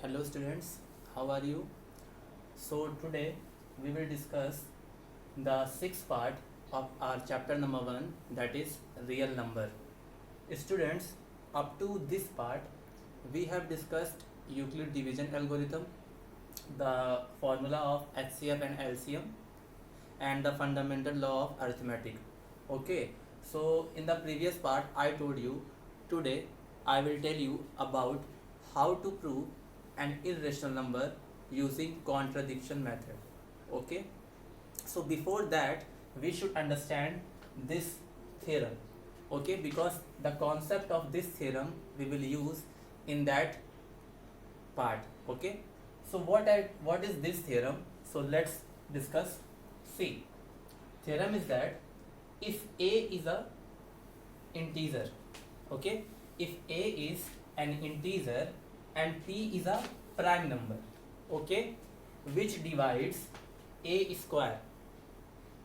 Hello students, how are you? So today we will discuss the sixth part of our chapter number 1, that is real number. Students, up to this part we have discussed Euclid division algorithm, the formula of HCF and LCM, and the fundamental law of arithmetic. Okay, so in the previous part I told you, today I will tell you about how to prove an irrational number using contradiction method. Okay, so before that we should understand this theorem. Okay, because the concept of this theorem we will use in that part. Okay, so what is this theorem? So let's discuss. See, theorem is that if a is a integer, okay, if a is an integer and p is a prime number, okay, which divides a square,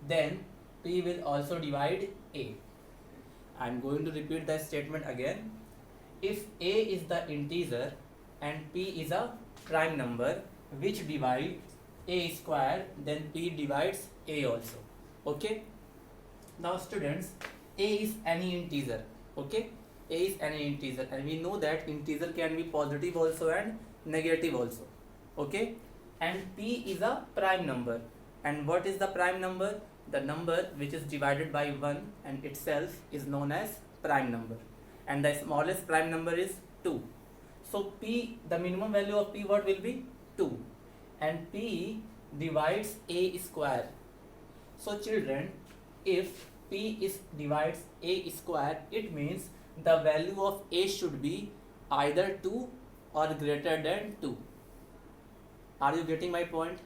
then p will also divide a. I am going to repeat that statement again. If a is the integer and p is a prime number which divide a square, then p divides a also. Okay, now students, a is any integer. Okay, a is any integer, and we know that integer can be positive also and negative also. Okay, and p is a prime number. And what is the prime number? The number which is divided by 1 and itself is known as prime number, and the smallest prime number is 2. So p, the minimum value of p, what will be? 2, and p divides a square. So children, if p is divides a square, it means the value of a should be either 2 or greater than 2. Are you getting my point?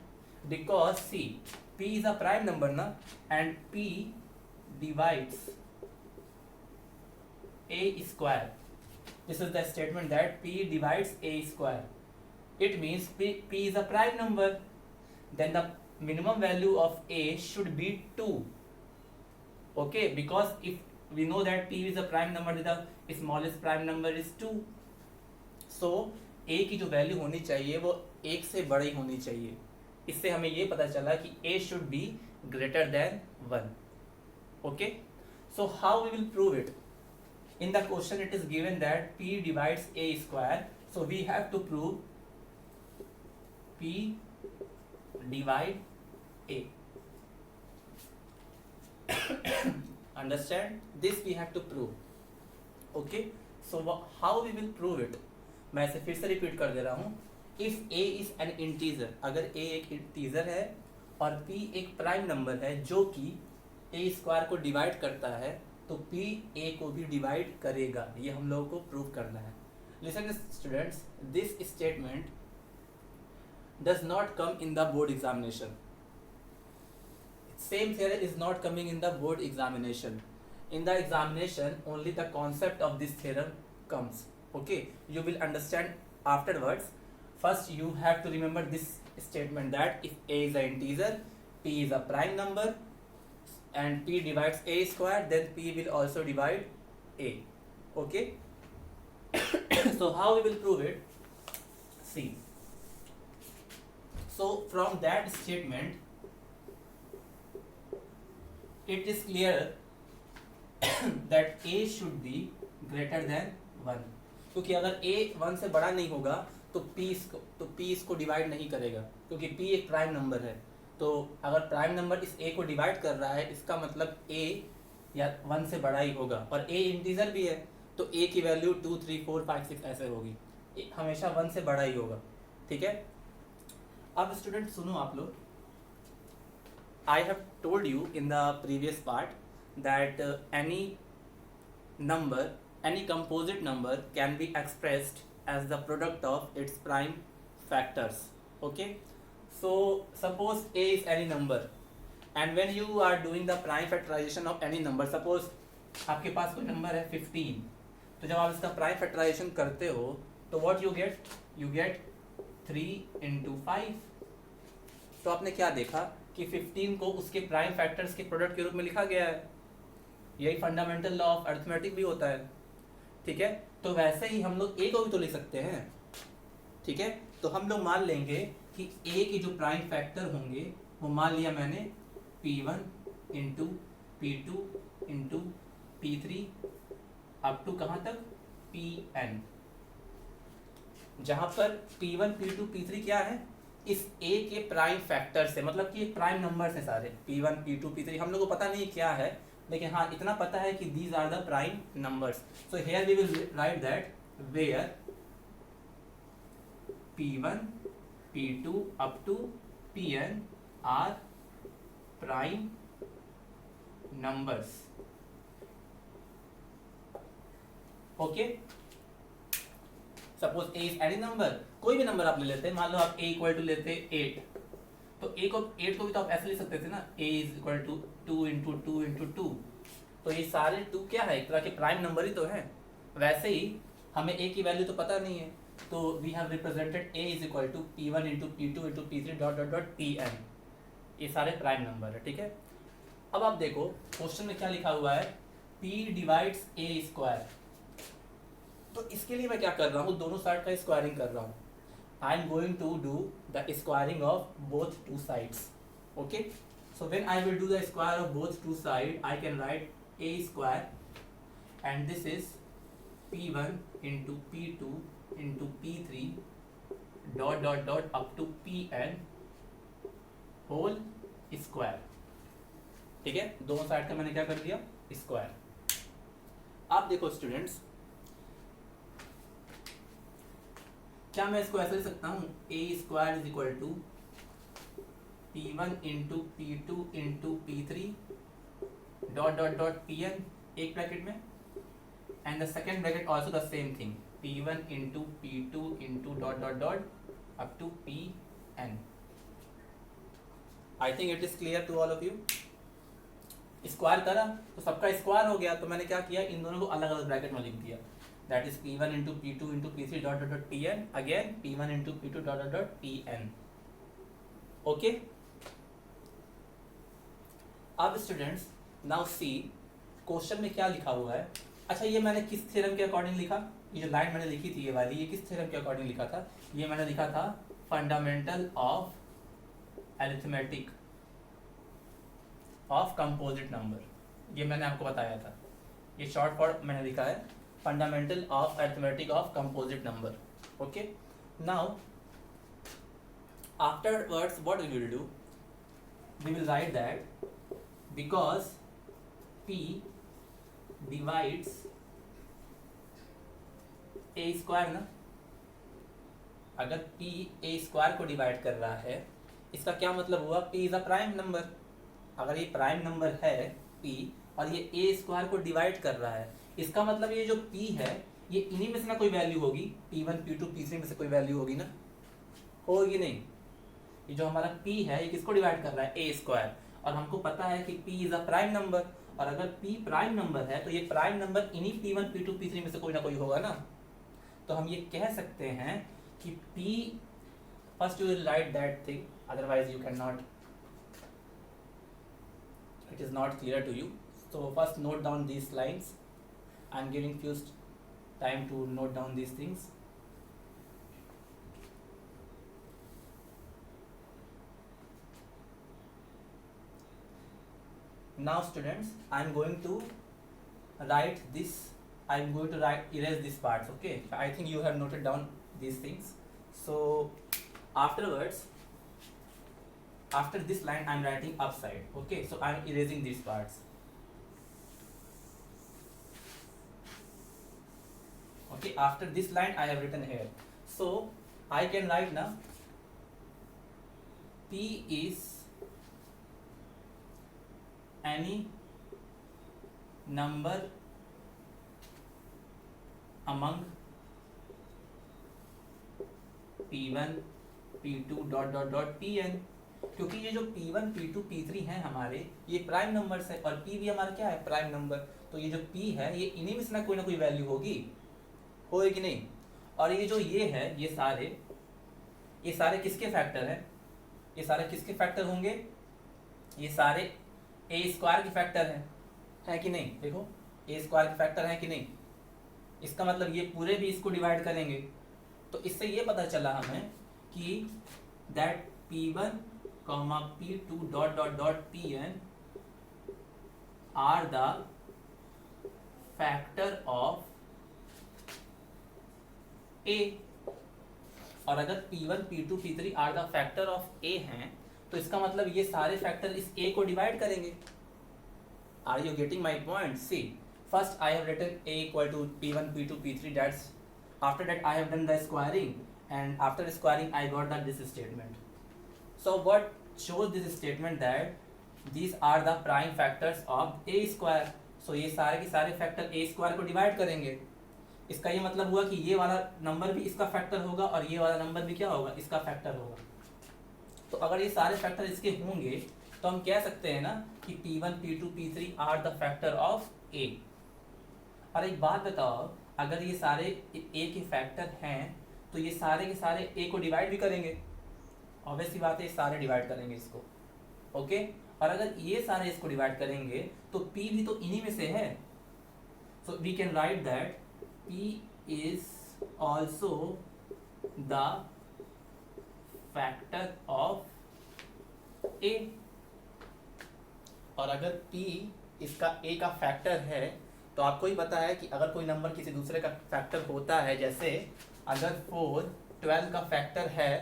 Because see, p is a prime number na, and p divides a square. This is the statement that p divides a square. It means p is a prime number, then the minimum value of a should be 2. Okay, because if we know that p is a prime number, the smallest prime number is 2. So a की जो value होनी चाहिए वो 1 से बड़ी होनी चाहिए. इससे हमें ये पता चला कि a should be greater than 1. Okay, so how we will prove it? In the question it is given that p divides a square, so we have to prove p divide a. Understand? This we have to prove. Okay, so how we will prove it? मैं इसे फिर से repeat कर दे रहा हूँ. If a is an integer, अगर a एक integer है और p एक प्राइम नंबर है जो कि a स्क्वायर को डिवाइड करता है, तो p a को भी डिवाइड करेगा. ये हम लोगों को प्रूव करना है. Listen students, this statement does not come in the board examination. Same theorem is not coming in the board examination. In the examination only the concept of this theorem comes. Okay, you will understand afterwards. First you have to remember this statement that if a is an integer, p is a prime number, and p divides a square, then p will also divide a. Okay, so how we will prove it? See, so from that statement it is clear that a should be greater than 1. क्योंकि अगर a 1 से बड़ा नहीं होगा तो p इसको divide नहीं करेगा, क्योंकि p एक प्राइम नंबर है. तो अगर प्राइम नंबर इस a को डिवाइड कर रहा है, इसका मतलब a या 1 से बड़ा ही होगा, और a इंटीजर भी है तो a की वैल्यू 2, 3, 4, 5, 6 ऐसे होगी. हमेशा 1 से बड़ा ही होगा. ठीक है, अब स्टूडेंट सुनो आप लोग. I have told you in the previous part that any composite number can be expressed as the product of its prime factors. Okay, so suppose a is any number, and when you are doing the prime factorization of any number, suppose आपके पास कोई number है 15, तो जब आप इसका prime factorisation करते हो तो what you get 3 into 5. तो आपने क्या देखा कि 15 को उसके प्राइम फैक्टर्स के प्रोडक्ट के रूप में लिखा गया है. यही फंडामेंटल लॉ ऑफ अरिथमेटिक भी होता है. ठीक है, तो वैसे ही हम लोग ए को भी तो लिख सकते हैं. ठीक है, तो हम लोग मान लेंगे कि ए के जो प्राइम फैक्टर होंगे वो मान लिया मैंने P1 into P2 into P3 up to कहाँ तक Pn, जहां पर P1 P2 P3 क्या है, इस A के प्राइम फैक्टर से, मतलब कि प्राइम नंबर से सारे P1 P2 P3 हम लोग को पता नहीं क्या है, लेकिन हाँ इतना पता है कि these are the prime numbers. So here we will write that where P1 P2 up to Pn are prime numbers. Okay, suppose a is any number, कोई भी नंबर आप ले लेते हैं, मान लो आप a इक्वल टू लेते 8, तो a को 8 को भी तो आप ऐसे ले सकते थे ना, a is equal to 2 into 2 into 2. तो ये सारे 2 क्या है, एक तरह के प्राइम नंबर ही तो है. वैसे ही हमें a की वैल्यू तो पता नहीं है, तो we have represented a is equal to P1 into P2 into P3 dot dot dot Pn. ये सारे प्राइम नंबर है, ठीक है. अब आप देखो क्वेश्चन में क्या लिखा हुआ है, P डिवाइड्स a स्क्वायर. तो इसके लिए मैं क्या कर रहा हूँ, दोनों साइड का स्क्वायरिंग कर रहा हूँ. I am going to do the squaring of both two sides. Okay, so when I will do the square of both two side, I can write a square and this is P1 into P2 into P3 dot dot dot up to Pn whole square. ठीक है, दोनों side का मैंने क्या कर दिया, square. आप देखो स्टूडेंट्स, क्या मैं इसको ऐसे लिख सकता हूँ, a square is equal to P1 into P2 into P3 dot dot dot Pn एक ब्रैकेट में, and the second bracket also the same thing, P1 into P2 into dot dot dot up to Pn. I think it is clear to all of you. Square करा तो सबका square हो गया, तो मैंने क्या किया, इन दोनों को अलग अलग ब्रैकेट में लिख दिया. That is P1 into P2 into P3 dot dot dot Pn, again P1 into P2 dot dot dot Pn. Okay. अब स्टूडेंट्स नाउ सी क्वेश्चन में क्या लिखा हुआ है. अच्छा, ये मैंने किस थ्योरम के अकॉर्डिंग लिखा, ये जो लाइन मैंने लिखी थी ये वाली, ये किस थ्योरम के अकॉर्डिंग लिखा था, ये मैंने लिखा था fundamental of arithmetic of composite number. ये मैंने आपको बताया था, ये शॉर्ट फॉर्म मैंने लिखा है fundamental of arithmetic of composite number. Okay, now afterwards what we will do, we will write that because P divides a square ना, अगर P a स्क्वायर को डिवाइड कर रहा है, इसका क्या मतलब हुआ, P is a prime number. अगर ये प्राइम नंबर है P और ये a स्क्वायर को डिवाइड कर रहा है, इसका मतलब ये जो P है ये इन्हीं में से ना कोई वैल्यू होगी, P1 P2 P3 में से कोई वैल्यू होगी ना, होगी नहीं. ये जो हमारा P है ये किसको डिवाइड कर रहा है, a स्क्वायर, और हमको पता है कि P is a prime number, और अगर P प्राइम नंबर है तो ये प्राइम नंबर इन्हीं P1 P2 P3 में से कोई ना कोई होगा ना. तो हम ये कह सकते हैं कि P, first you will write that thing, otherwise you can not, it is not clear to you. So first note down these lines. I'm giving few time to note down these things. Now students, I'm going to write this, I'm going to erase these parts. Okay, I think you have noted down these things. So afterwards, after this line I'm writing upside. Okay, so I'm erasing these parts. Okay, after this line I have written here, so I can write now P is any number among P1 P2 dot dot dot Pn. क्योंकि ये जो P1 P2 P3 हैं हमारे, ये prime numbers है, और P भी हमारा क्या है, प्राइम नंबर. तो ये जो P है ये इन्हीं में से ना कोई वैल्यू होगी कि नहीं. और ये जो ये है, ये सारे किसके फैक्टर हैं, ये सारे किसके फैक्टर होंगे, ये सारे a स्क्वायर के फैक्टर हैं, है कि नहीं. देखो a स्क्वायर के फैक्टर हैं कि नहीं. इसका मतलब ये पूरे भी इसको डिवाइड करेंगे. तो इससे ये पता चला हमें कि that P1, P2 dot dot dot Pn are the factor of A, और अगर P1, P2, P3 are the factor of A हैं तो इसका मतलब ये सारे फैक्टर इस A को डिवाइड करेंगे. Are you getting my point? See, first I have written A equal to P1, P2, P3. That's after that I have done the squaring, and after squaring I got that this statement. So what shows this statement? That these are the prime factors of A square. So ये सारे के सारे factor A square को divide करेंगे. इसका ये मतलब हुआ कि ये वाला नंबर भी इसका फैक्टर होगा और ये वाला नंबर भी क्या होगा, इसका फैक्टर होगा. तो अगर ये सारे फैक्टर इसके होंगे तो हम कह सकते हैं ना कि P1, P2, P3 are the factor of A. और एक बात बताओ, अगर ये सारे A के फैक्टर हैं तो ये सारे के सारे A को डिवाइड भी करेंगे. ऑब्वियस सी बात है, सारे डिवाइड करेंगे इसको. ओके, और अगर ये सारे इसको डिवाइड करेंगे तो P भी तो इन्हीं में से है. So we can write that P is also the factor of A. और अगर P इसका A का फैक्टर है तो आपको ही पता है कि अगर कोई नंबर किसी दूसरे का फैक्टर होता है, जैसे अगर 4 12 का फैक्टर है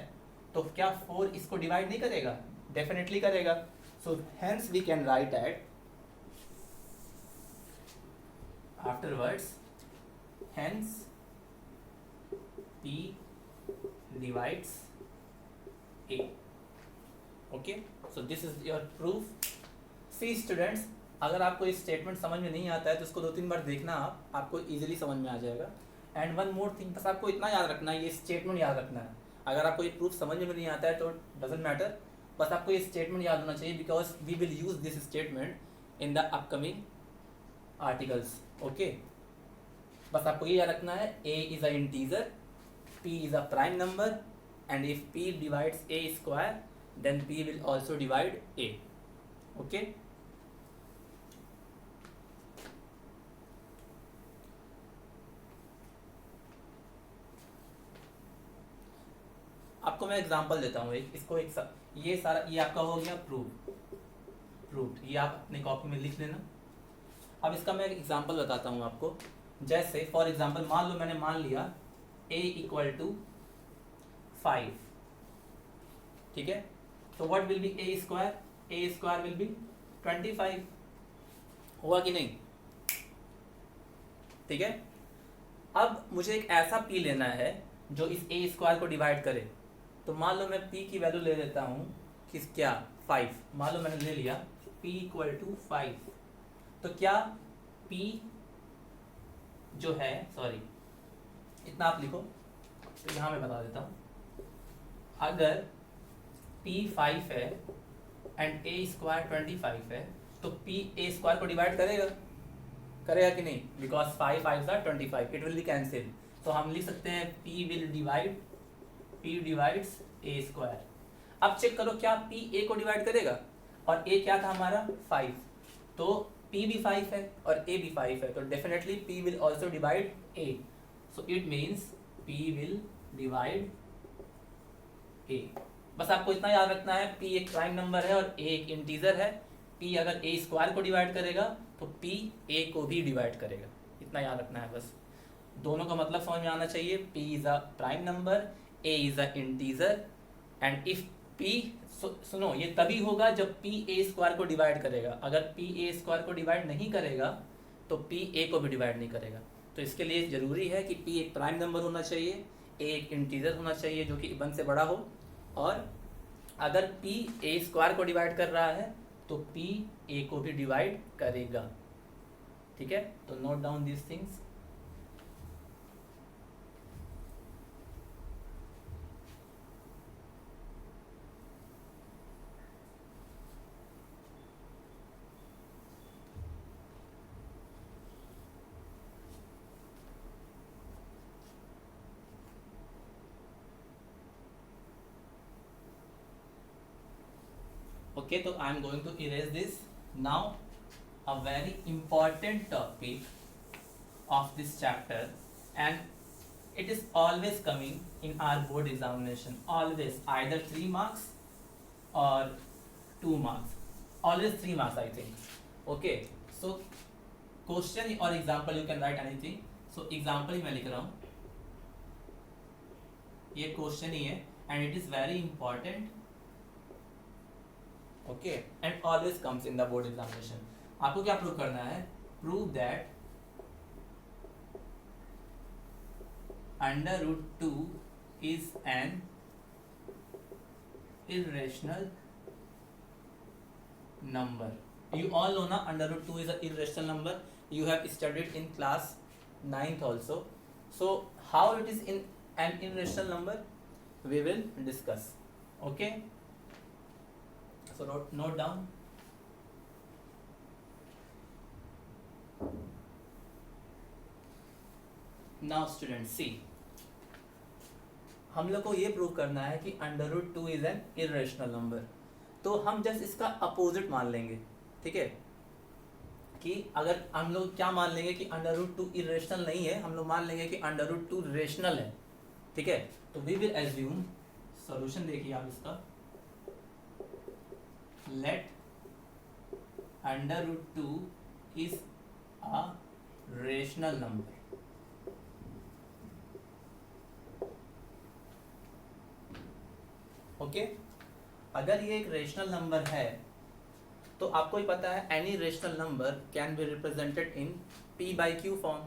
तो क्या 4 इसको डिवाइड नहीं करेगा? डेफिनेटली करेगा. So hence we can write at afterwards, hence P divides A. Okay, so this is your proof. See students, अगर आपको इस स्टेटमेंट समझ में नहीं आता है तो इसको 2-3 बार देखना, आपको इजीली समझ में आ जाएगा. एंड वन मोर थिंग, बस आपको इतना याद रखना है, ये स्टेटमेंट याद रखना है. अगर आपको ये प्रूफ समझ में नहीं आता है तो डजेंट मैटर, बस आपको ये स्टेटमेंट याद होना चाहिए, because we will use this statement in the upcoming articles. Okay, बस आपको ये याद रखना है, A is a integer, P is a prime number, and if P divides A square, then P will also divide A. Okay? आपको मैं example देता हूँ एक, इसको एक ये सारा ये आपका हो गया प्रूव्ड. ये आप अपने कॉपी में लिख लेना. अब इसका मैं एक एग्जांपल बताता हूँ आपको. जैसे फॉर एग्जाम्पल मान लो मैंने मान लिया A इक्वल टू 5. ठीक है, तो what will be A square? A square will be 25. हुआ कि नहीं? ठीक है, अब मुझे एक ऐसा P लेना है जो इस A स्क्वायर को डिवाइड करे. तो मान लो मैं P की वैल्यू ले लेता हूँ किस क्या 5. मान लो मैंने ले लिया P इक्वल टू 5. तो क्या P जो है, सॉरी इतना आप लिखो, तो यहाँ मैं बता देता हूँ. अगर P 5 है एंड A स्क्वायर 25 है तो P A स्क्वायर को डिवाइड करेगा कि नहीं? Because 5 5 25, it will be cancel. तो हम लिख सकते हैं P will divide, P divides A square. अब चेक करो क्या P A को डिवाइड करेगा, और A क्या था हमारा 5, तो P भी 5 है और A भी 5 है, तो definitely P will also divide A. So it means P will divide A. बस आपको इतना याद रखना है, P एक प्राइम नंबर है और A एक इंटीजर है. P अगर A स्क्वायर को डिवाइड करेगा तो P A को भी डिवाइड करेगा. इतना याद रखना है बस. दोनों का मतलब समझ में आना चाहिए. P is a prime number, A is a integer, and if P, सुनो, ये तभी होगा जब P A स्क्वायर को डिवाइड करेगा. अगर P A स्क्वायर को डिवाइड नहीं करेगा तो P A को भी डिवाइड नहीं करेगा. तो इसके लिए ज़रूरी है कि P एक प्राइम नंबर होना चाहिए, A एक इंटीजर होना चाहिए जो कि 1 से बड़ा हो, और अगर P A स्क्वायर को डिवाइड कर रहा है तो P A को भी डिवाइड करेगा. ठीक है, तो note down this things. Okay, so I am going to erase this. Now a very important topic of this chapter, and it is always coming in our board examination, always, either 3 marks or 2 marks, always 3 marks I think. Okay, so question or example you can write anything. So example ही मैं लिख रहा हूँ, ये question ही है and it is very important. Okay, and always comes in the board examination. आपको क्या prove करना है? Prove that under root 2 is an irrational number. You all know na, under root 2 is an irrational number. You have studied in class 9th also. So how it is in an irrational number, we will discuss. Okay, so note down. Now students see, हम लोग को ये prove करना है कि under root 2 is an irrational number. तो हम just इसका अपोजिट मान लेंगे. ठीक है, कि अगर हम लोग क्या मान लेंगे कि अंडर रूट 2 इरेशनल नहीं है, हम लोग मान लेंगे कि अंडर रूट 2 रेशनल है. ठीक है, तो वी विल एज्यूम, सॉल्यूशन देखिए आप इसका, let under root 2 is a rational number. Okay, अगर ये एक रेशनल नंबर है तो आपको ही पता है any rational number can be represented in p by q form.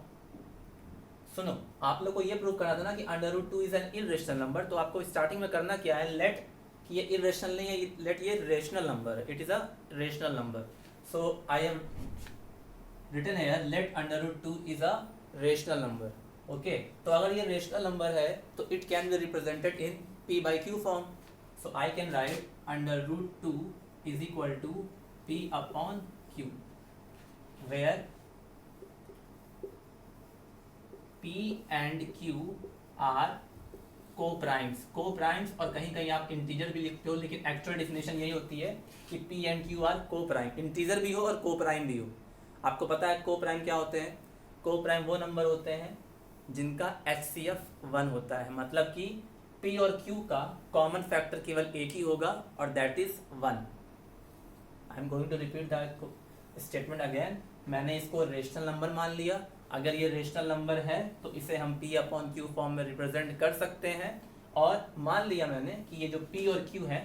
सुनो, आप लोग को ये प्रूव करना था ना कि under root 2 is an irrational number, तो आपको स्टार्टिंग में करना क्या है, लेट कि ये इरेशनल नहीं है, लेट ये रेशनल नंबर है, it is a rational number. So I have written here let under root 2 is a rational number. Okay, तो अगर ये रेशनल नंबर है तो it can be represented in p by q form. So I can write under root 2 is equal to p upon q, where p and q are co-primes. Co-primes और कहीं कहीं आप integer भी लिखते हो, लेकिन एक्चुअल डेफिनेशन यही होती है कि p and q are co-prime. Integer भी हो और co-prime भी हो. आपको पता है co-prime क्या होते हैं? Co-prime वो नंबर होते हैं जिनका HCF 1 होता है, मतलब कि P और Q का कॉमन फैक्टर केवल एक ही होगा और that is 1. I am going to repeat that statement again. मैंने इसको रेशनल नंबर मान लिया. अगर ये रेशनल नंबर है तो इसे हम P अपॉन Q फॉर्म में रिप्रेजेंट कर सकते हैं. और मान लिया मैंने कि ये जो P और Q है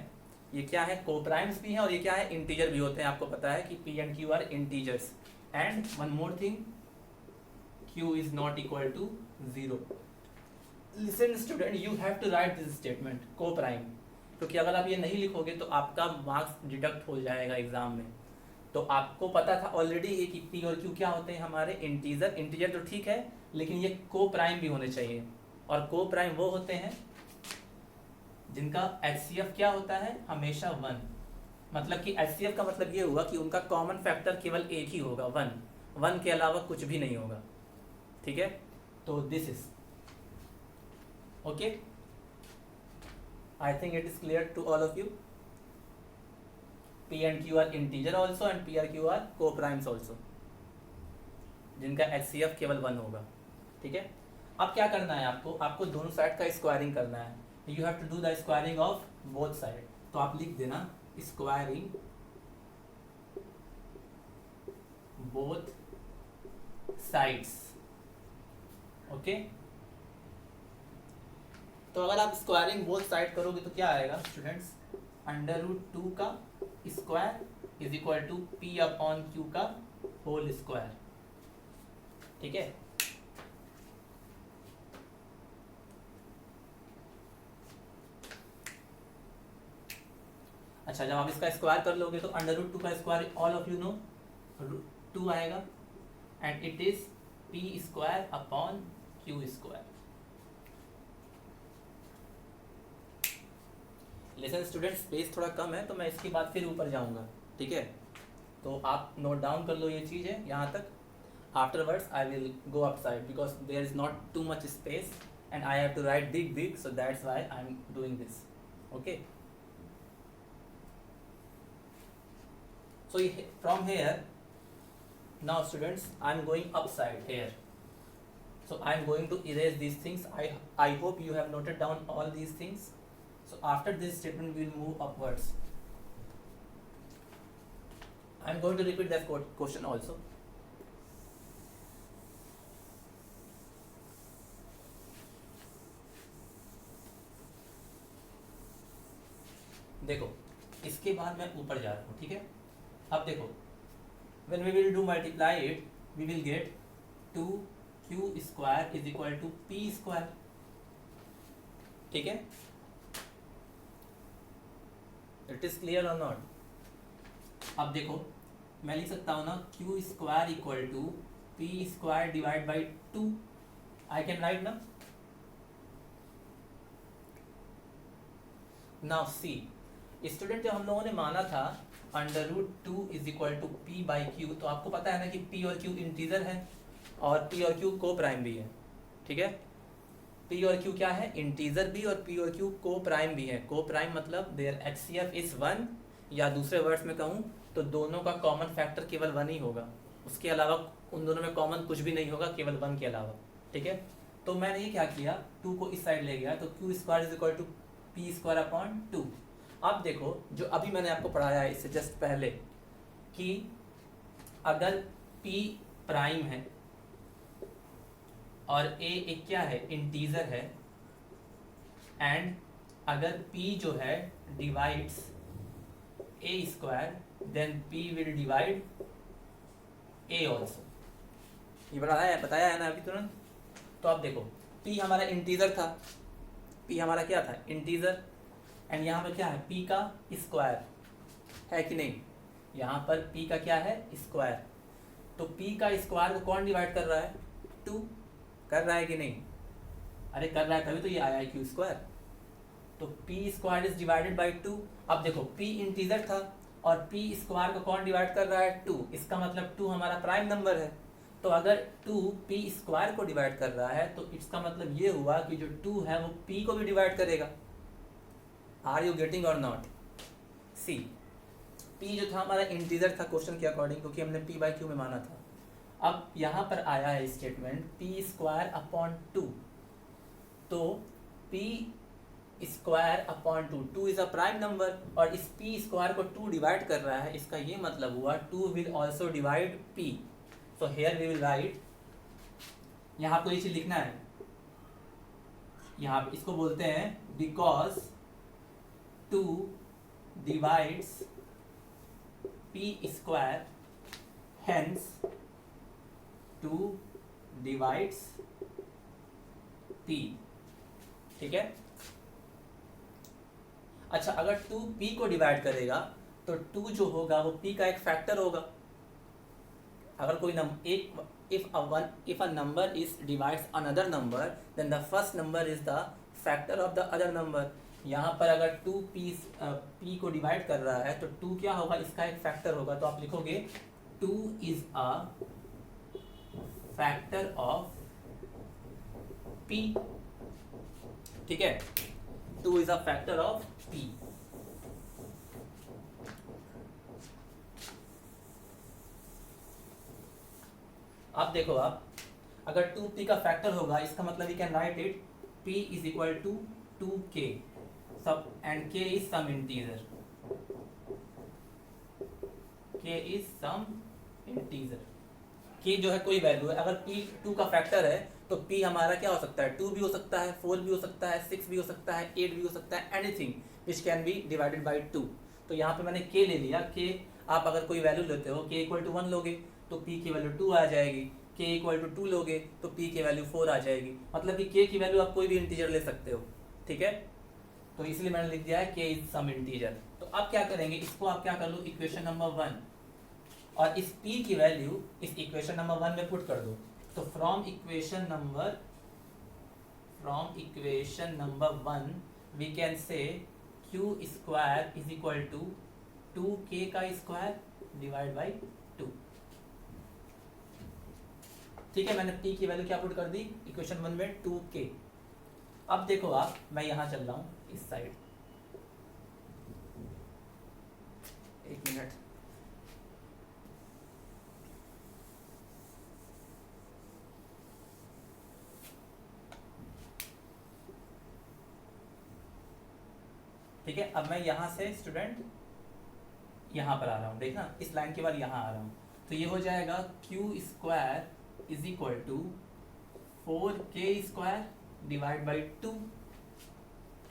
ये क्या है, कोप्राइम्स भी हैं और ये क्या है, इंटीजर भी होते हैं. आपको पता है कि P and Q are integers. And one more thing, Q is not equal to 0. Listen student, you have to write this statement co-prime, क्योंकि अगर आप ये नहीं लिखोगे तो आपका मार्क्स डिडक्ट हो जाएगा एग्जाम में. तो आपको पता था ऑलरेडी ये कि P और Q क्या होते हैं, हमारे इंटीजर. इंटीजर तो ठीक है, लेकिन ये co-prime भी होने चाहिए. और co-prime वो होते हैं जिनका HCF क्या होता है, हमेशा 1. मतलब कि HCF का मतलब ये हुआ कि उनका कॉमन फैक्टर केवल एक ही होगा, 1 के अलावा कुछ भी नहीं होगा. ठीक है, तो this is okay. I think it is clear to all of you. P and Q are integer also and P and Q are co-primes also, जिनका HCF केवल 1 होगा. ठीक है, अब क्या करना है आपको दोनों साइड का स्क्वायरिंग करना है. You have to do the squaring of both side. तो आप लिख देना स्क्वायरिंग बोथ साइड्स. ओके, तो अगर आप स्क्वायरिंग बोथ साइड करोगे तो क्या आएगा स्टूडेंट्स, अंडर रूट 2 का square is equal to P upon Q का होल स्क्वायर. ठीक है, अच्छा, जब आप इसका स्क्वायर कर लोगे तो अंडर रूट 2 का square all of you know 2 आएगा and it is P square upon Q square. Lesson student, space थोड़ा कम है तो मैं इसके बाद फिर ऊपर जाऊंगा. ठीक है, तो आप नोट डाउन कर लो ये चीज़ है यहाँ तक. Afterwards I will go upside because there is not too much space and I have to write big, so that's why I am doing this. Okay, so from here now students I am going upside here. So I am going to erase these things. I hope you have noted down all these things. So after this statement we will move upwards. I am going to repeat that question also. देखो, इसके बाद मैं ऊपर जा रहा हूँ, ठीक है। अब देखो, when we will do multiply it, we will get 2q square is equal to p square, ठीक है। इट इज क्लियर और नॉट। अब देखो, मैं लिख सकता हूँ ना q square equal to p square divide by 2। I can write ना। नाउ सी स्टूडेंट, जब हम लोगों ने माना था under root 2 is equal to p by q, तो आपको पता है ना कि पी और क्यू इंटीजर है और पी और क्यू को प्राइम भी है, ठीक है। पी और क्यू क्या है, इंटीजर भी, और पी और क्यू को प्राइम भी है। को प्राइम मतलब देयर एचसीएफ इज 1, या दूसरे वर्ड्स में कहूँ तो दोनों का कॉमन फैक्टर केवल 1 ही होगा, उसके अलावा उन दोनों में कॉमन कुछ भी नहीं होगा, केवल 1 के अलावा, ठीक है। तो मैंने ये क्या किया, 2 को इस साइड ले गया, तो q square is equal to p square upon 2। अब देखो, जो अभी मैंने आपको पढ़ाया है इससे जस्ट पहले, कि अगर p प्राइम है और a एक क्या है, इंटीजर है, एंड अगर p जो है divides a square, then p will divide a also. ये बताया है ना अभी तुरंत। तो अब देखो, p हमारा इंटीजर था, p हमारा क्या था, इंटीजर, एंड यहाँ पर क्या है, p का स्क्वायर है कि नहीं, यहाँ पर p का क्या है, स्क्वायर। तो p का स्क्वायर को कौन डिवाइड कर रहा है, 2 कर रहा है कि नहीं, अरे कर रहा है, तभी तो ये आया है q स्क्वायर। तो p square is divided by 2। अब देखो, p इंटीजर था और p स्क्वायर को कौन डिवाइड कर रहा है, 2, इसका मतलब 2 हमारा प्राइम नंबर है। तो अगर 2 p स्क्वायर को डिवाइड कर रहा है तो इसका मतलब ये हुआ कि जो 2 है वो p को भी डिवाइड करेगा। आर यू गेटिंग और नॉट। सी p जो था हमारा इंटीजर था क्वेश्चन के अकॉर्डिंग, क्योंकि हमने p बाई क्यू में माना था। अब यहाँ पर आया है स्टेटमेंट p स्क्वायर अपॉन 2, तो p square upon 2 is a prime number, और इस p स्क्वायर को 2 डिवाइड कर रहा है, इसका ये मतलब हुआ 2 will also divide p। So here we will write, यहाँ आपको ये चीज लिखना है, यहाँ इसको बोलते हैं because 2 divides p square, hence 2 divides p, ठीक है। अच्छा, अगर 2 p को डिवाइड करेगा तो 2 जो होगा वो p का एक फैक्टर होगा। अगर कोई if a number is divides another number, then the first number is the factor of the other number। यहाँ पर अगर 2p को डिवाइड कर रहा है तो 2 क्या होगा, इसका एक फैक्टर होगा। तो आप लिखोगे 2 is a factor of p, ठीक है। 2 is a factor of p। अब देखो, आप अगर 2p का फैक्टर होगा, इसका मतलब you can write it p is equal to 2k सब, and k is some integer, k is some integer. k जो है कोई वैल्यू है, अगर p 2 का फैक्टर है तो p हमारा क्या हो सकता है, 2 भी हो सकता है, 4 भी हो सकता है, 6 भी हो सकता है, 8 भी हो सकता है, anything which can be divided by 2। तो यहाँ पे मैंने k ले लिया। k आप अगर कोई वैल्यू लेते हो, k इक्वल टू 1 लोगे तो p की वैल्यू 2 आ जाएगी, k इक्वल टू 2 लोगे तो p की वैल्यू 4 आ जाएगी। मतलब कि k की वैल्यू आप कोई भी इंटीजर ले सकते हो, ठीक है। तो इसलिए मैंने लिख दिया है k इज सम इंटीजर। तो अब क्या करेंगे, इसको आप क्या कर लो, इक्वेशन नंबर 1, और इस p की वैल्यू इस इक्वेशन नंबर 1 में पुट कर दो। तो from equation number 1 we can say q square is equal to 2k का स्क्वायर डिवाइड बाई 2, ठीक है। मैंने p की वैल्यू क्या पुट कर दी इक्वेशन 1 में, 2k। अब देखो आप, मैं यहां चल रहा हूं इस साइड, एक मिनट। ठीक है, अब मैं यहाँ से स्टूडेंट यहाँ पर आ रहा हूँ, देखना इस लाइन के बाद यहाँ आ रहा हूँ, तो ये हो जाएगा q square is equal to 4k² divide by 2,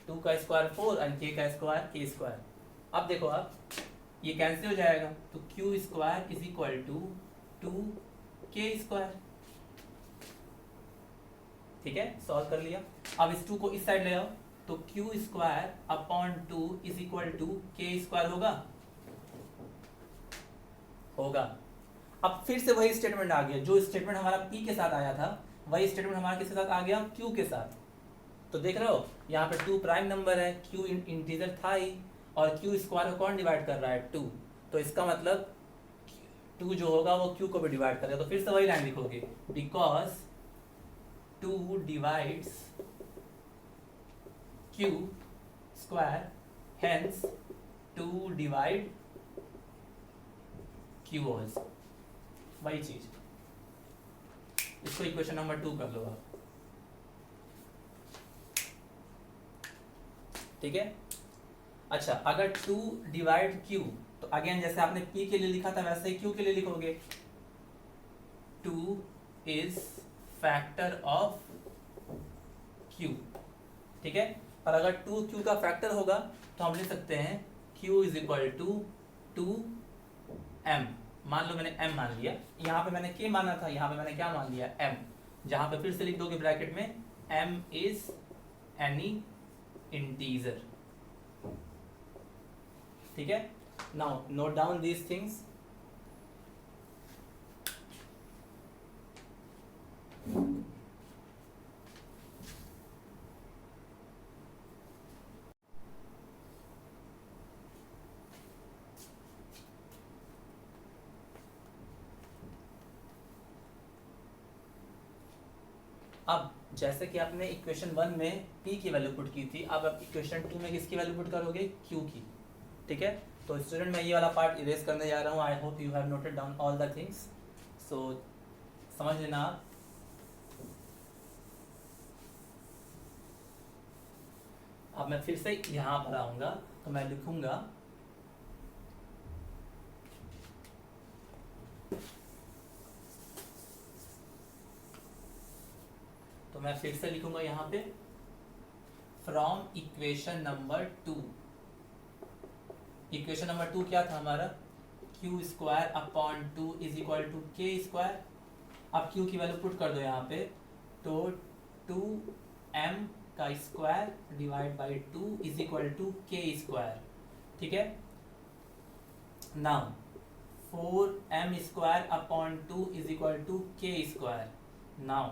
2 का स्क्वायर 4 और k का स्क्वायर k²। अब देखो आप ये कैंसिल हो जाएगा, तो q square is equal to 2k²। ठीक है, सॉल्व कर लिया। अब इस 2 को इस साइड ले आओ, तो q square upon 2 is equal to k² होगा। अब फिर से वही स्टेटमेंट आ गया, जो स्टेटमेंट हमारा p के साथ आया था वही स्टेटमेंट हमारा किसके साथ आ गया, q के साथ। तो देख रहे हो यहाँ पे 2 प्राइम नंबर है, q इंटीजर था ही, और q स्क्वायर को कौन डिवाइड कर रहा है, 2। तो इसका मतलब 2 जो होगा वो q को भी डिवाइड करेगा। तो फिर से वही लाइन लिखोगे, because 2 divides q square, hence 2 divide q also, वही चीज। इसको इक्वेशन नंबर 2 कर लो आप। ठीक है, अच्छा अगर 2 डिवाइड q, तो अगेन जैसे आपने p के लिए लिखा था वैसे ही q के लिए लिखोगे, 2 इज फैक्टर ऑफ q। ठीक है, और अगर 2q का फैक्टर होगा तो हम लिख सकते हैं q is equal to 2m। मान लो मैंने m मान लिया, यहाँ पे मैंने k माना था, यहाँ पे मैंने क्या मान लिया, m। जहां पे फिर से लिख दोगे ब्रैकेट में m इज एनी इंटीजर। ठीक है, now note down these things. अब जैसे कि आपने इक्वेशन 1 में p की वैल्यू पुट की थी, अब आप इक्वेशन 2 में किसकी वैल्यू पुट करोगे, q की। ठीक है, तो स्टूडेंट मैं ये वाला पार्ट इरेज करने जा रहा हूँ। I hope you have noted down all the things, so समझ लेना आप। अब मैं फिर से यहाँ पर आऊँगा, तो मैं लिखूँगा मैं फिर से लिखूंगा यहाँ पे from equation number 2। Equation number 2 क्या था हमारा, q square upon 2 is equal to k square. अब क्यू की वैल्यू पुट कर दो यहाँ पे, तो 2m का square divide by 2 is equal to k square. ठीक है, now 4m square upon 2 is equal to k square. Now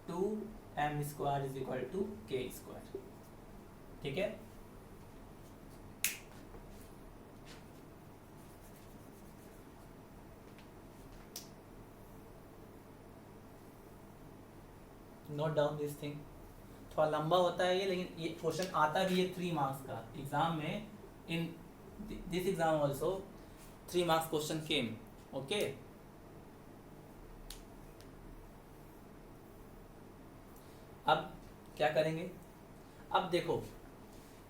2m square is equal to k square. ठीक है, नोट डाउन दिस थिंग। थोड़ा लंबा होता है ये, लेकिन ये क्वेश्चन आता भी है 3 मार्क्स का एग्जाम में। In this exam also 3 marks question came. Okay, अब क्या करेंगे, अब देखो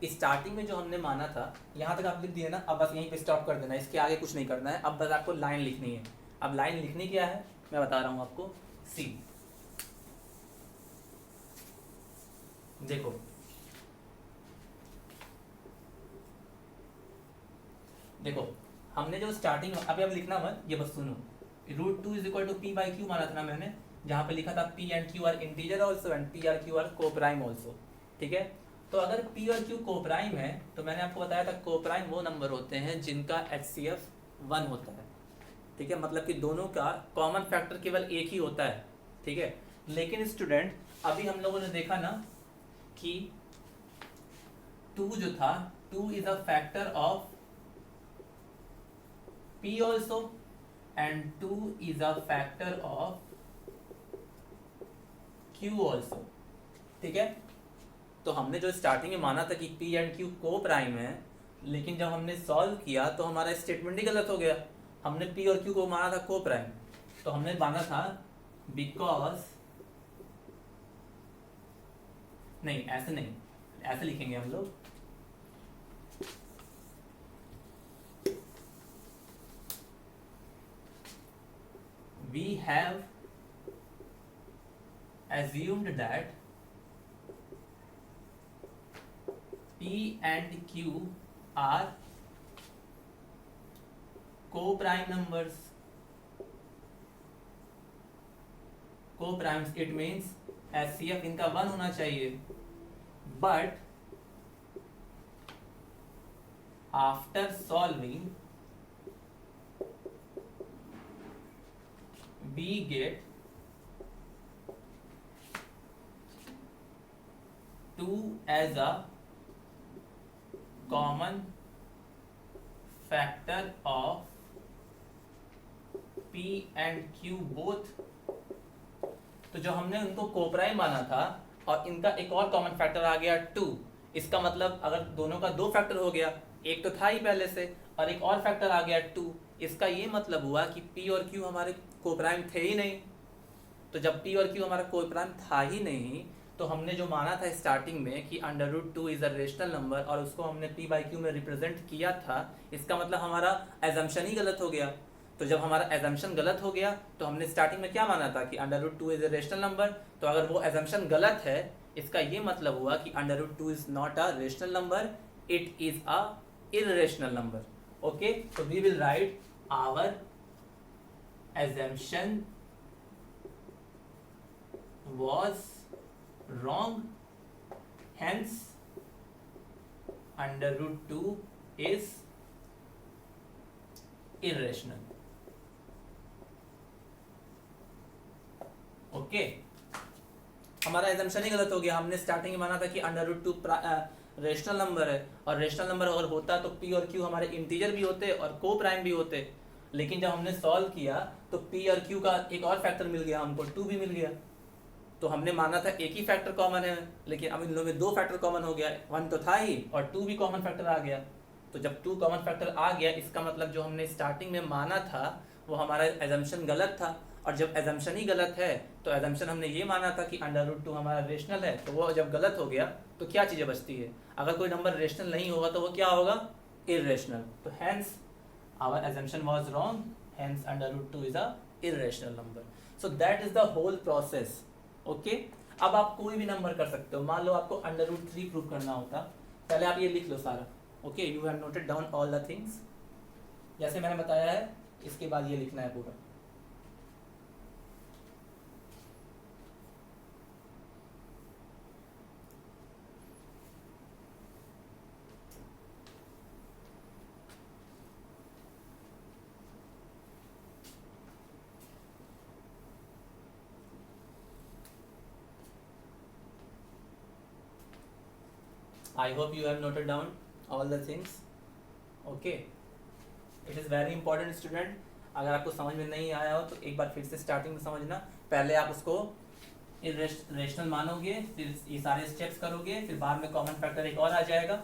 स्टार्टिंग में जो हमने माना था यहाँ तक आप लिख दिए ना, अब बस यहीं पे स्टॉप कर देना, इसके आगे कुछ नहीं करना है। अब बस आपको लाइन लिखनी है। अब लाइन लिखनी क्या है मैं बता रहा हूँ आपको। सी, देखो देखो हमने जो स्टार्टिंग, अभी अब लिखना मत, ये बस सुनो। √2 is equal to p by q माना था ना मैंने, जहाँ पे लिखा था p and q are integer also and p are q are coprime also. ठीक है, तो अगर पी और क्यू कोप्राइम है तो मैंने आपको बताया था कोप्राइम वो नंबर होते हैं जिनका HCF 1 होता है। ठीक है, मतलब कि दोनों का कॉमन फैक्टर केवल एक ही होता है। ठीक है, लेकिन स्टूडेंट अभी हम लोगों ने देखा ना कि 2 जो था, 2 is a factor of P also and 2 is a factor of Q also। ठीक है, तो हमने जो स्टार्टिंग में माना था कि P एंड Q को प्राइम है, लेकिन जब हमने सॉल्व किया तो हमारा स्टेटमेंट ही गलत हो गया। हमने P और Q को माना था को प्राइम, तो हमने माना था बिकॉज, नहीं ऐसे नहीं, ऐसे लिखेंगे हम लोग, we have assumed that P and Q are co-prime numbers. Co-primes, it means HCF इनका 1 होना चाहिए, but after solving we get 2 as a common factor of P and Q both. तो जो हमने उनको कोप्राइम माना था और इनका एक और कॉमन फैक्टर आ गया 2, इसका मतलब अगर दोनों का 2 फैक्टर हो गया, एक तो था ही पहले से और एक और फैक्टर आ गया 2, इसका ये मतलब हुआ कि P और Q हमारे कोप्राइम थे ही नहीं। तो जब P और Q हमारा कोप्राइम था ही नहीं तो हमने जो माना था स्टार्टिंग में कि √2 इज अ रेशनल नंबर और उसको हमने P बाई Q में रिप्रेजेंट किया था, इसका मतलब हमारा एजम्पशन ही गलत हो गया। तो जब हमारा एजम्पशन गलत हो गया तो हमने स्टार्टिंग में क्या माना था कि √2 इज अ रेशनल नंबर, तो अगर वो एजम्पशन गलत है इसका ये मतलब हुआ कि √2 is not a rational number, it is a irrational number. Okay, तो we will write our assumption was wrong, hence √2 is irrational. Okay, हमारा एजम्पशन ही गलत हो गया। हमने स्टार्टिंग में माना था कि √2 रेशनल नंबर है और रेशनल नंबर अगर होता तो P और Q हमारे इंटीजर भी होते और को प्राइम भी होते, लेकिन जब हमने सॉल्व किया तो P और Q का एक और फैक्टर मिल गया, हमको 2 भी मिल गया। तो हमने माना था एक ही फैक्टर कॉमन है, लेकिन अब इन लोगों में 2 फैक्टर कॉमन हो गया, 1 तो था ही और 2 भी कॉमन फैक्टर आ गया। तो जब 2 कॉमन फैक्टर आ गया इसका मतलब जो हमने स्टार्टिंग में माना था वो हमारा एजम्पशन गलत था, और जब एजम्पशन ही गलत है तो एजम्पशन हमने ये माना था कि √2 हमारा रेशनल है, तो वो जब गलत हो गया तो क्या चीज़ें बचती है? अगर कोई नंबर रेशनल नहीं होगा तो वो क्या होगा? इररेशनल। तो hence our assumption was wrong, hence √2 is a irrational number. So that is the whole process. Okay, अब आप कोई भी नंबर कर सकते हो। मान लो आपको √3 प्रूव करना होता, पहले आप ये लिख लो सारा। Okay, you have noted down all the things जैसे मैंने बताया है, इसके बाद ये लिखना है पूरा। I hope you have noted down all the things. Okay, it is very important student. अगर आपको समझ में नहीं आया हो तो एक बार फिर से स्टार्टिंग में समझना। पहले आप उसको इरेशनल मानोगे, फिर ये सारे स्टेप्स करोगे, फिर बाद में कॉमन फैक्टर एक और आ जाएगा,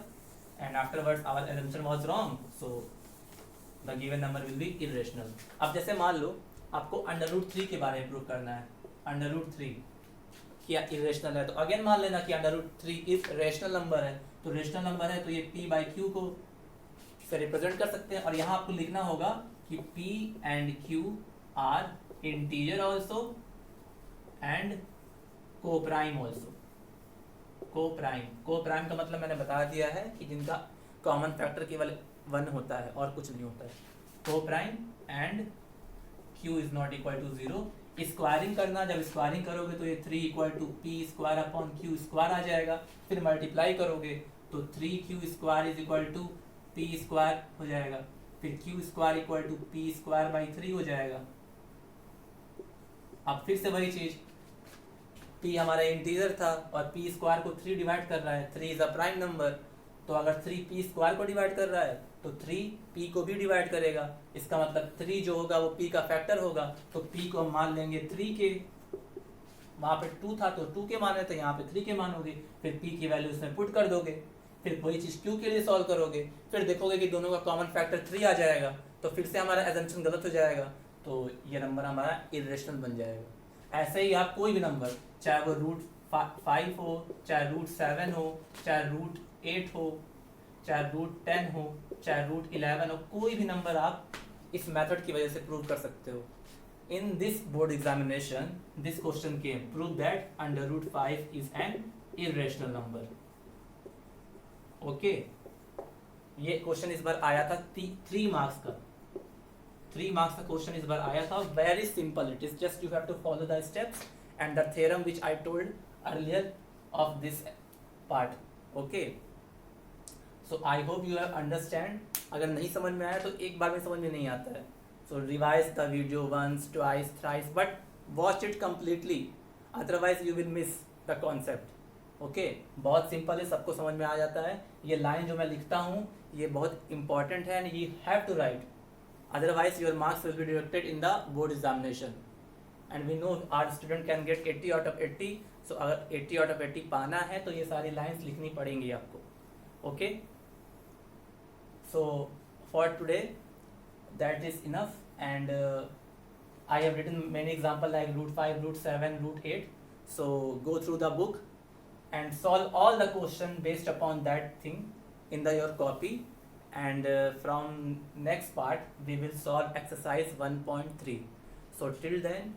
and afterwards our assumption was wrong, so the given number will be irrational. अब जैसे मान लो आपको √3 के बारे में प्रूव करना है, √3 क्या इरेशनल है, तो अगेन मान लेना कि √3 इज रेशनल नंबर है। तो रेशनल नंबर है तो ये P बाई Q को से रिप्रेजेंट कर सकते हैं, और यहाँ आपको लिखना होगा कि P and Q are integer also and coprime also. Coprime का मतलब मैंने बता दिया है कि जिनका कॉमन फैक्टर केवल 1 होता है और कुछ नहीं होता है। Coprime and Q is not equal to 0। Squaring करना, जब स्क्वायरिंग करोगे तो ये 3 = P² अपॉन Q² आ जाएगा, फिर मल्टीप्लाई करोगे तो 3Q² is equal to P² हो जाएगा, फिर Q² equal to P² by 3 हो जाएगा। अब फिर से वही चीज, P हमारा इंटीजर था और P² को 3 डिवाइड कर रहा है, 3 इज अ प्राइम नंबर, तो अगर 3 P² को डिवाइड कर रहा है तो 3 P को भी डिवाइड करेगा। इसका मतलब 3 जो होगा वो P का फैक्टर होगा, तो P को हम मान लेंगे 3 के, वहाँ पे 2 था तो 2 के माने थे, यहाँ पे 3 के मानोगे, फिर P की वैल्यू इसमें पुट कर दोगे, फिर वही चीज़ Q के लिए सॉल्व करोगे, फिर देखोगे कि दोनों का कॉमन फैक्टर 3 आ जाएगा, तो फिर से हमारा एजम्पशन गलत हो जाएगा, तो ये नंबर हमारा इरेशनल बन जाएगा। ऐसे ही आप कोई भी नंबर, चाहे वो √5 हो, चाहे √7 हो, चाहे √8 हो, चाहे √10 हो, चाहे √11 हो, कोई भी नंबर आप इस मेथड की वजह से प्रूव कर सकते हो। in this board examination, this question came, prove that under root 5 is an irrational number. Okay, ये क्वेश्चन इस बार आया था 3 मार्क्स का, 3 मार्क्स का क्वेश्चन इस बार आया था. Very simple, it is just you have to follow the steps and the theorem which I told earlier of this part. Okay, so I hope you have understand. अगर नहीं समझ में आया तो एक बार में समझ में नहीं आता है. So revise the video once, twice, thrice, but watch it completely. Otherwise you will miss the concept. Okay? बहुत सिंपल है, सबको समझ में आ जाता है. ये लाइन जो मैं लिखता हूँ ये बहुत important है and you have to write. Otherwise your marks will be deducted in the board examination. And we know our student can get 80 out of 80. So अगर 80 out of 80 पाना है तो ये सारी lines लिखनी पड़ेंगी आपको. Okay? So for today that is enough, and I have written many examples like root 5, root 7, root 8. So go through the book and solve all the question based upon that thing in your copy, and from next part we will solve exercise 1.3. So till then,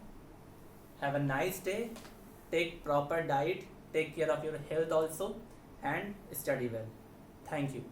have a nice day, take proper diet, take care of your health also, and study well. Thank you.